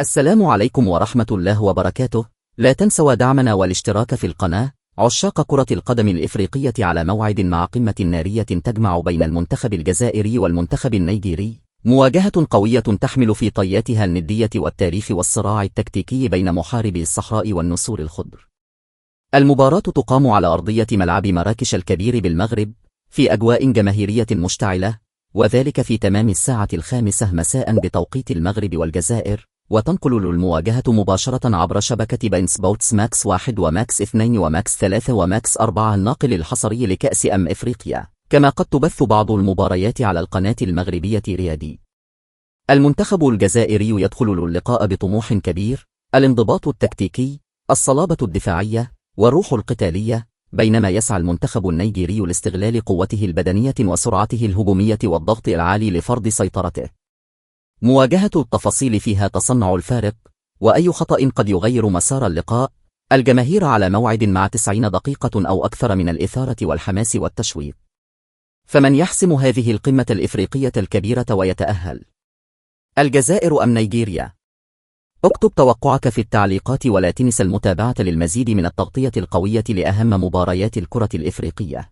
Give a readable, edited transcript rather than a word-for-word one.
السلام عليكم ورحمة الله وبركاته. لا تنسوا دعمنا والاشتراك في القناة. عشاق كرة القدم الإفريقية على موعد مع قمة نارية تجمع بين المنتخب الجزائري والمنتخب النيجيري، مواجهة قوية تحمل في طياتها الندية والتاريخ والصراع التكتيكي بين محاربي الصحراء والنسور الخضر. المباراة تقام على أرضية ملعب مراكش الكبير بالمغرب في أجواء جماهيرية مشتعلة، وذلك في تمام الساعة 5 مساء بتوقيت المغرب والجزائر، وتنقل المواجهة مباشرة عبر شبكة بين سبورتس ماكس 1 وماكس 2 وماكس 3 وماكس 4 الناقل الحصري لكأس إفريقيا، كما قد تبث بعض المباريات على القناة المغربية ريادي. المنتخب الجزائري يدخل اللقاء بطموح كبير: الانضباط التكتيكي، الصلابة الدفاعية، والروح القتالية، بينما يسعى المنتخب النيجيري لاستغلال قوته البدنية وسرعته الهجومية والضغط العالي لفرض سيطرته. مواجهة التفاصيل فيها تصنع الفارق، وأي خطأ قد يغير مسار اللقاء. الجماهير على موعد مع 90 دقيقة أو أكثر من الإثارة والحماس والتشويق. فمن يحسم هذه القمة الإفريقية الكبيرة ويتأهل؟ الجزائر أم نيجيريا؟ اكتب توقعك في التعليقات، ولا تنسى المتابعة للمزيد من التغطية القوية لأهم مباريات الكرة الإفريقية.